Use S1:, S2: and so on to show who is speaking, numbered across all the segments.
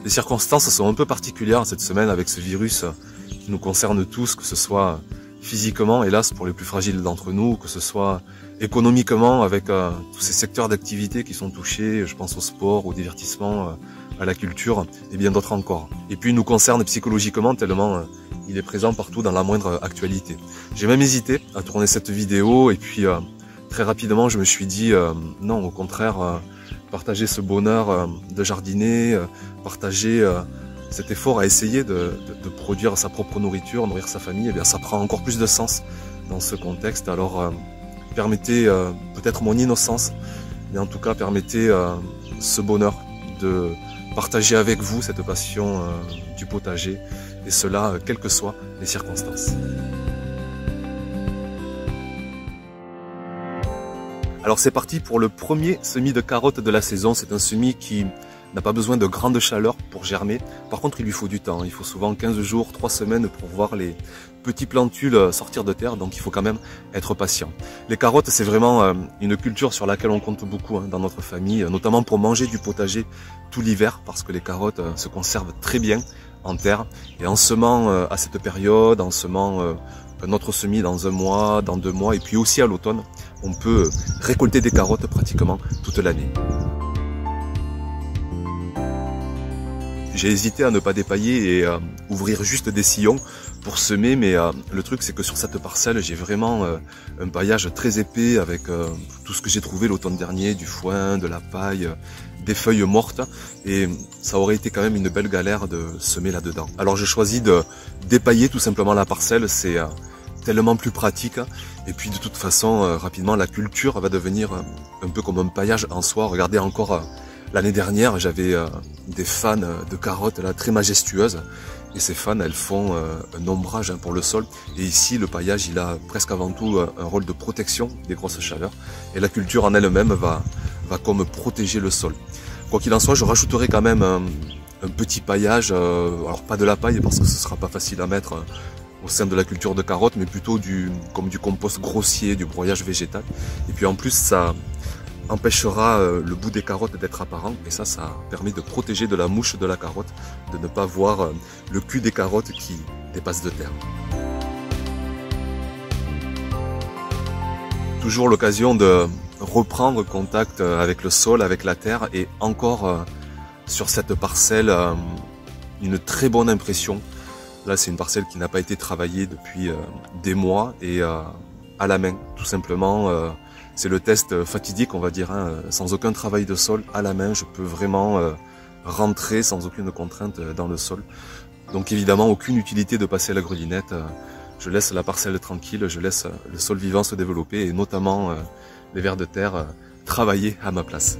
S1: Les circonstances sont un peu particulières cette semaine avec ce virus qui nous concerne tous, que ce soit physiquement, hélas, pour les plus fragiles d'entre nous, que ce soit économiquement avec tous ces secteurs d'activité qui sont touchés, je pense au sport, au divertissement, à la culture et bien d'autres encore. Et puis il nous concerne psychologiquement tellement il est présent partout dans la moindre actualité. J'ai même hésité à tourner cette vidéo et puis très rapidement je me suis dit non, au contraire, partager ce bonheur de jardiner, partager cet effort à essayer de produire sa propre nourriture, nourrir sa famille, eh bien ça prend encore plus de sens dans ce contexte. Alors permettez peut-être mon innocence, mais en tout cas permettez ce bonheur de partager avec vous cette passion du potager, et cela quelles que soient les circonstances. Alors c'est parti pour le premier semis de carottes de la saison. C'est un semis qui n'a pas besoin de grande chaleur pour germer. Par contre, il lui faut du temps. Il faut souvent 15 jours, 3 semaines pour voir les petits plantules sortir de terre. Donc il faut quand même être patient. Les carottes, c'est vraiment une culture sur laquelle on compte beaucoup dans notre famille, notamment pour manger du potager tout l'hiver, parce que les carottes se conservent très bien en terre. Et en semant à cette période, en semant notre semis dans 1 mois, dans 2 mois, et puis aussi à l'automne, on peut récolter des carottes pratiquement toute l'année. J'ai hésité à ne pas dépailler et ouvrir juste des sillons pour semer, mais le truc c'est que sur cette parcelle j'ai vraiment un paillage très épais avec tout ce que j'ai trouvé l'automne dernier, du foin, de la paille, des feuilles mortes, et ça aurait été quand même une belle galère de semer là-dedans. Alors j'ai choisi de dépailler tout simplement la parcelle, c'est tellement plus pratique, et puis de toute façon rapidement la culture va devenir un peu comme un paillage en soi. Regardez encore l'année dernière j'avais des fans de carottes là très majestueuses, et ces fans elles font un ombrage pour le sol, et ici le paillage il a presque avant tout un rôle de protection des grosses chaleurs, et la culture en elle-même va comme protéger le sol. Quoi qu'il en soit, je rajouterai quand même un petit paillage, alors pas de la paille parce que ce sera pas facile à mettre au sein de la culture de carottes, mais plutôt comme du compost grossier, du broyage végétal. Et puis en plus ça empêchera le bout des carottes d'être apparent, et ça permet de protéger de la mouche de la carotte, de ne pas voir le cul des carottes qui dépasse de terre. Toujours l'occasion de reprendre contact avec le sol, avec la terre, et encore sur cette parcelle une très bonne impression. Là c'est une parcelle qui n'a pas été travaillée depuis des mois, et à la main tout simplement. C'est le test fatidique on va dire, sans aucun travail de sol, à la main je peux vraiment rentrer sans aucune contrainte dans le sol. Donc évidemment aucune utilité de passer la grelinette, je laisse la parcelle tranquille, je laisse le sol vivant se développer, et notamment les vers de terre travailler à ma place.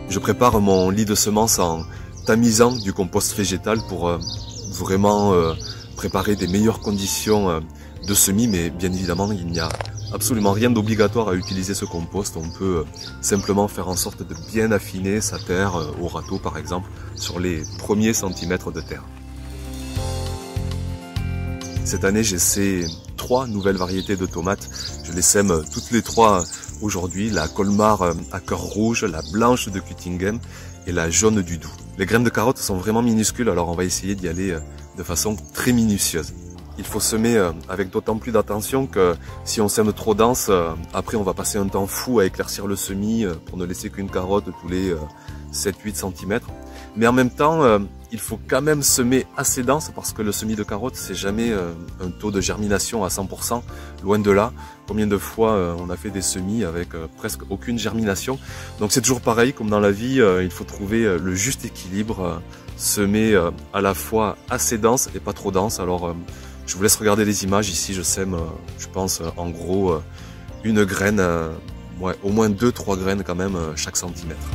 S1: Je prépare mon lit de semences en tamisant du compost végétal pour vraiment préparer des meilleures conditions de semis, mais bien évidemment il n'y a absolument rien d'obligatoire à utiliser ce compost. On peut simplement faire en sorte de bien affiner sa terre au râteau par exemple sur les premiers centimètres de terre. Cette année j'essaie 3 nouvelles variétés de tomates. Je les sème toutes les 3 aujourd'hui, la Colmar à cœur rouge, la blanche de Küttingen et la jaune du Doubs. Les graines de carottes sont vraiment minuscules, alors on va essayer d'y aller de façon très minutieuse. Il faut semer avec d'autant plus d'attention que si on sème trop dense, après on va passer un temps fou à éclaircir le semis pour ne laisser qu'une carotte tous les 7-8 cm. Mais en même temps, il faut quand même semer assez dense, parce que le semis de carottes, c'est jamais un taux de germination à 100%, loin de là. Combien de fois on a fait des semis avec presque aucune germination. Donc c'est toujours pareil, comme dans la vie, il faut trouver le juste équilibre, semer à la fois assez dense et pas trop dense. Alors je vous laisse regarder les images. Ici je sème, je pense en gros une graine, ouais, au moins 2-3 graines quand même chaque centimètre.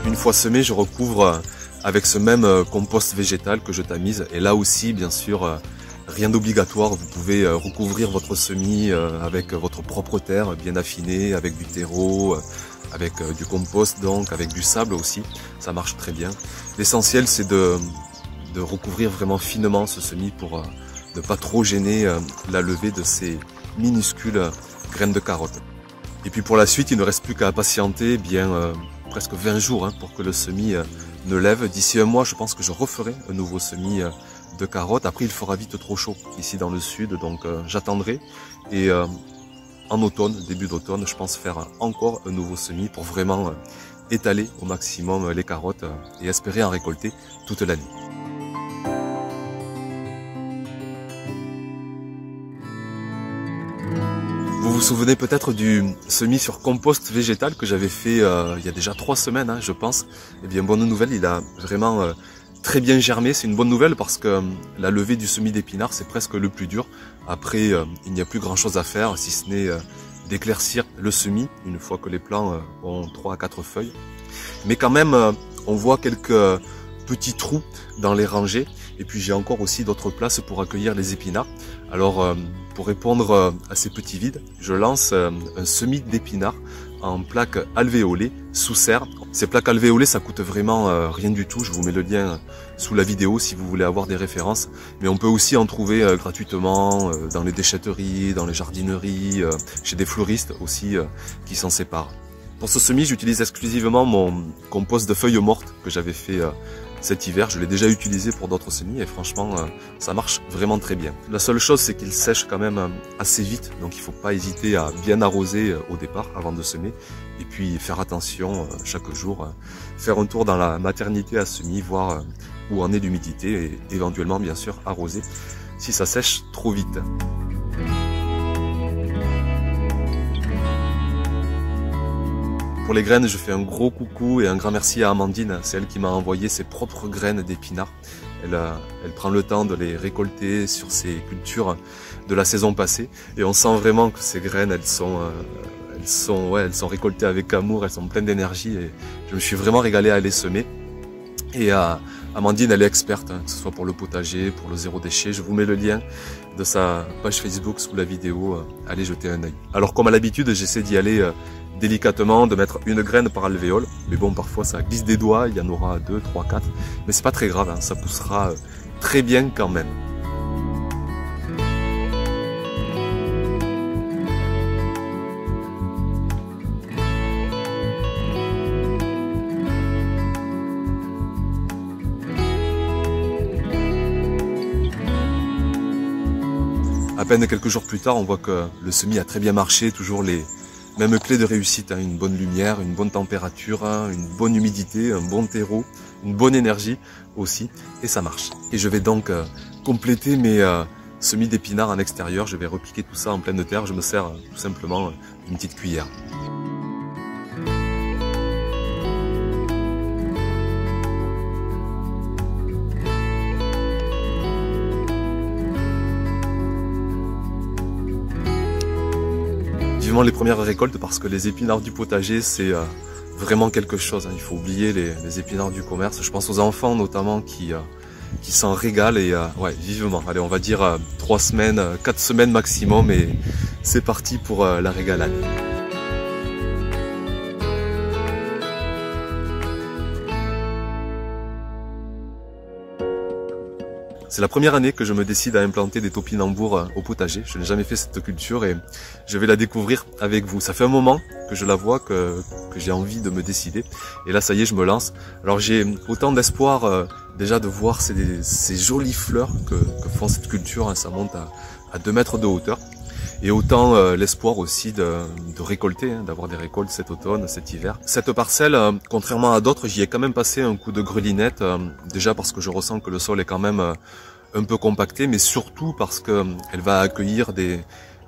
S1: Une fois semé, je recouvre avec ce même compost végétal que je tamise. Et là aussi, bien sûr, Rien d'obligatoire, vous pouvez recouvrir votre semis avec votre propre terre bien affinée, avec du terreau, avec du compost donc, avec du sable aussi, ça marche très bien. L'essentiel c'est de recouvrir vraiment finement ce semis pour ne pas trop gêner la levée de ces minuscules graines de carottes. Et puis pour la suite, il ne reste plus qu'à patienter presque 20 jours pour que le semis ne lève. D'ici un mois, je pense que je referai un nouveau semis de carottes. Après, il fera vite trop chaud ici dans le sud, donc j'attendrai. Et en automne, début d'automne, je pense faire encore un nouveau semis pour vraiment étaler au maximum les carottes et espérer en récolter toute l'année. Vous vous souvenez peut-être du semis sur compost végétal que j'avais fait il y a déjà 3 semaines, je pense. Eh bien, bonne nouvelle, il a vraiment très bien germé. C'est une bonne nouvelle parce que la levée du semis d'épinards, c'est presque le plus dur. Après, il n'y a plus grand chose à faire, si ce n'est d'éclaircir le semis, une fois que les plants ont 3 à 4 feuilles. Mais quand même, on voit quelques petits trous dans les rangées. Et puis j'ai encore aussi d'autres places pour accueillir les épinards. Alors pour répondre à ces petits vides, je lance un semis d'épinards en plaques alvéolées sous serre. Ces plaques alvéolées, ça coûte vraiment rien du tout. Je vous mets le lien sous la vidéo si vous voulez avoir des références. Mais on peut aussi en trouver gratuitement dans les déchetteries, dans les jardineries, chez des fleuristes aussi qui s'en séparent. Pour ce semis, j'utilise exclusivement mon compost de feuilles mortes que j'avais fait cet hiver. Je l'ai déjà utilisé pour d'autres semis et franchement, ça marche vraiment très bien. La seule chose, c'est qu'il sèche quand même assez vite, donc il ne faut pas hésiter à bien arroser au départ avant de semer. Et puis faire attention chaque jour, faire un tour dans la maternité à semis, voir où en est l'humidité et éventuellement bien sûr arroser si ça sèche trop vite. Pour les graines, je fais un gros coucou et un grand merci à Amandine, c'est elle qui m'a envoyé ses propres graines d'épinards. Elle prend le temps de les récolter sur ses cultures de la saison passée et on sent vraiment que ces graines, elles sont récoltées avec amour, elles sont pleines d'énergie et je me suis vraiment régalé à les semer. Et Amandine, elle est experte, que ce soit pour le potager, pour le zéro déchet. Je vous mets le lien de sa page Facebook sous la vidéo, allez jeter un œil. Alors comme à l'habitude, j'essaie d'y aller délicatement, de mettre une graine par alvéole. Mais bon, parfois ça glisse des doigts, il y en aura 2, 3, 4. Mais c'est pas très grave, ça poussera très bien quand même. À peine quelques jours plus tard, on voit que le semis a très bien marché, toujours les mêmes clés de réussite, une bonne lumière, une bonne température, une bonne humidité, un bon terreau, une bonne énergie aussi, et ça marche. Et je vais donc compléter mes semis d'épinards en extérieur, je vais repiquer tout ça en pleine terre, je me sers tout simplement d'une petite cuillère. Vivement les premières récoltes parce que les épinards du potager c'est vraiment quelque chose. Il faut oublier les épinards du commerce. Je pense aux enfants notamment qui s'en régalent et ouais, vivement. Allez, on va dire 3 semaines, 4 semaines maximum et c'est parti pour la régalade. C'est la première année que je me décide à implanter des topinambours au potager. Je n'ai jamais fait cette culture et je vais la découvrir avec vous. Ça fait un moment que je la vois, que j'ai envie de me décider. Et là, ça y est, je me lance. Alors j'ai autant d'espoir déjà de voir ces jolies fleurs que font cette culture. Ça monte à 2 mètres de hauteur. Et autant l'espoir aussi de récolter, d'avoir des récoltes cet automne, cet hiver. Cette parcelle, contrairement à d'autres, j'y ai quand même passé un coup de grelinette, déjà parce que je ressens que le sol est quand même un peu compacté, mais surtout parce que elle va accueillir des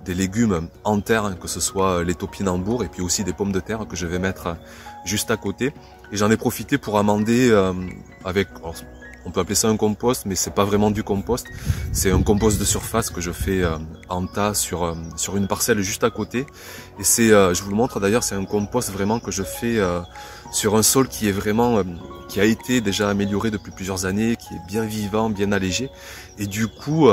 S1: légumes en terre, que ce soit les topinambours et puis aussi des pommes de terre que je vais mettre juste à côté. Et j'en ai profité pour amender avec... Alors, On peut appeler ça un compost, mais c'est pas vraiment du compost. C'est un compost de surface que je fais en tas sur une parcelle juste à côté. Et c'est, je vous le montre d'ailleurs, c'est un compost vraiment que je fais sur un sol qui est vraiment, qui a été déjà amélioré depuis plusieurs années, qui est bien vivant, bien allégé. Et du coup,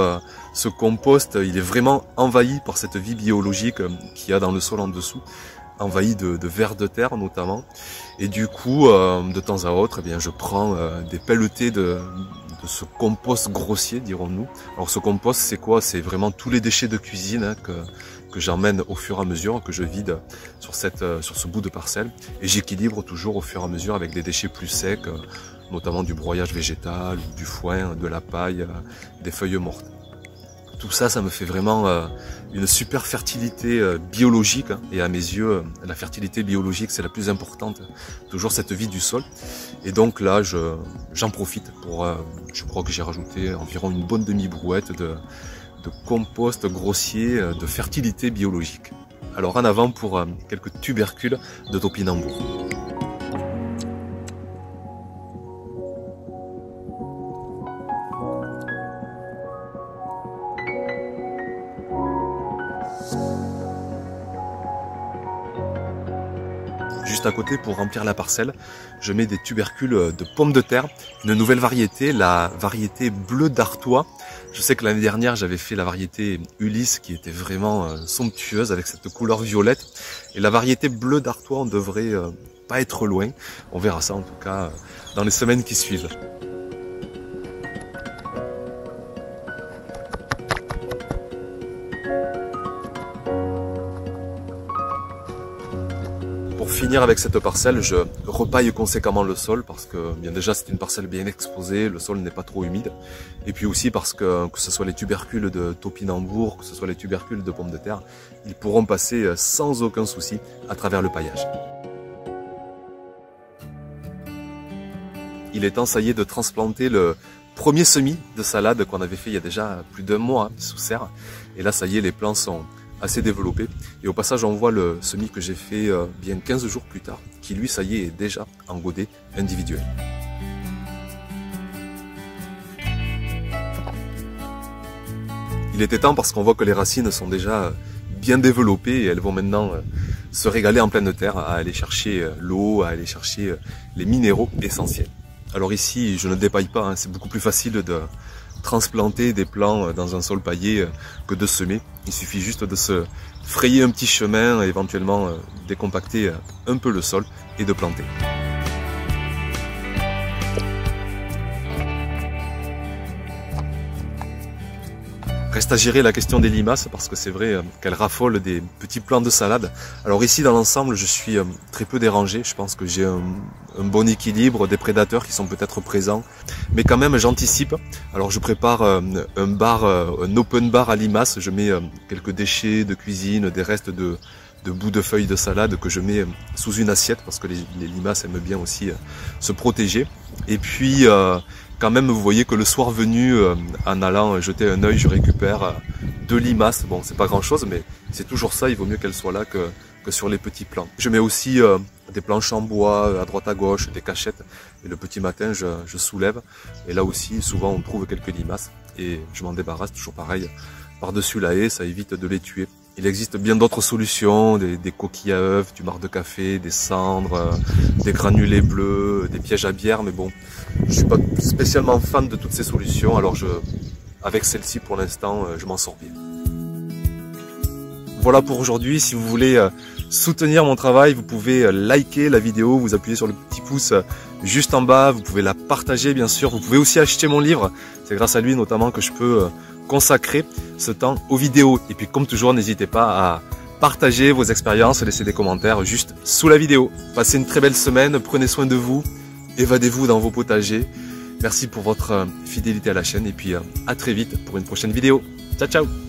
S1: ce compost, il est vraiment envahi par cette vie biologique qu'il y a dans le sol en dessous, envahi de vers de terre notamment. Et du coup, de temps à autre, eh bien, je prends des pelletées de ce compost grossier, dirons-nous. Alors ce compost, c'est quoi? C'est vraiment tous les déchets de cuisine hein, que j'emmène au fur et à mesure, que je vide sur ce bout de parcelle. Et j'équilibre toujours au fur et à mesure avec des déchets plus secs, notamment du broyage végétal, du foin, de la paille, des feuilles mortes. Tout ça, ça me fait vraiment une super fertilité biologique. Hein, et à mes yeux, la fertilité biologique, c'est la plus importante. Toujours cette vie du sol. Et donc là, j'en profite pour... je crois que j'ai rajouté environ une bonne demi-brouette de compost grossier de fertilité biologique. Alors en avant pour quelques tubercules de topinambour. Juste à côté, pour remplir la parcelle, je mets des tubercules de pommes de terre, une nouvelle variété, la variété bleu d'Artois. Je sais que l'année dernière, j'avais fait la variété Ulysse qui était vraiment somptueuse avec cette couleur violette. Et la variété bleu d'Artois, on devrait pas être loin. On verra ça en tout cas dans les semaines qui suivent. Pour finir avec cette parcelle, je repaille conséquemment le sol parce que bien déjà c'est une parcelle bien exposée, le sol n'est pas trop humide. Et puis aussi parce que ce soit les tubercules de topinambour, que ce soit les tubercules de pommes de terre, ils pourront passer sans aucun souci à travers le paillage. Il est temps, ça y est, de transplanter le premier semis de salade qu'on avait fait il y a déjà plus d'1 mois sous serre. Et là, ça y est, les plants sont assez développé. Et au passage, on voit le semis que j'ai fait bien 15 jours plus tard, qui lui, ça y est déjà en godet individuel. Il était temps parce qu'on voit que les racines sont déjà bien développées et elles vont maintenant se régaler en pleine terre, à aller chercher l'eau, à aller chercher les minéraux essentiels. Alors ici, je ne dépaille pas, hein, c'est beaucoup plus facile de transplanter des plants dans un sol paillé que de semer. Il suffit juste de se frayer un petit chemin, éventuellement décompacter un peu le sol et de planter. Reste à gérer la question des limaces parce que c'est vrai qu'elles raffolent des petits plants de salade. Alors ici dans l'ensemble je suis très peu dérangé, je pense que j'ai un bon équilibre, des prédateurs qui sont peut-être présents, mais quand même j'anticipe. Alors je prépare un open bar à limaces, je mets quelques déchets de cuisine, des restes de bouts de feuilles de salade que je mets sous une assiette parce que les limaces aiment bien aussi se protéger. Et puis quand même, vous voyez que le soir venu, en allant jeter un œil, je récupère 2 limaces. Bon, c'est pas grand chose, mais c'est toujours ça, il vaut mieux qu'elles soient là que sur les petits plants. Je mets aussi des planches en bois à droite à gauche, des cachettes. Et le petit matin, je soulève. Et là aussi, souvent, on trouve quelques limaces. Et je m'en débarrasse, toujours pareil, par-dessus la haie, ça évite de les tuer. Il existe bien d'autres solutions, des coquilles à œufs, du marc de café, des cendres, des granulés bleus, des pièges à bière, mais bon, je suis pas spécialement fan de toutes ces solutions, alors avec celle-ci pour l'instant, je m'en sors bien. Voilà pour aujourd'hui, si vous voulez soutenir mon travail, vous pouvez liker la vidéo, vous appuyez sur le petit pouce juste en bas, vous pouvez la partager bien sûr, vous pouvez aussi acheter mon livre, c'est grâce à lui notamment que je peux consacrer ce temps aux vidéos. Et puis comme toujours, n'hésitez pas à partager vos expériences, laisser des commentaires juste sous la vidéo. Passez une très belle semaine, prenez soin de vous, évadez-vous dans vos potagers. Merci pour votre fidélité à la chaîne et puis à très vite pour une prochaine vidéo. Ciao ciao.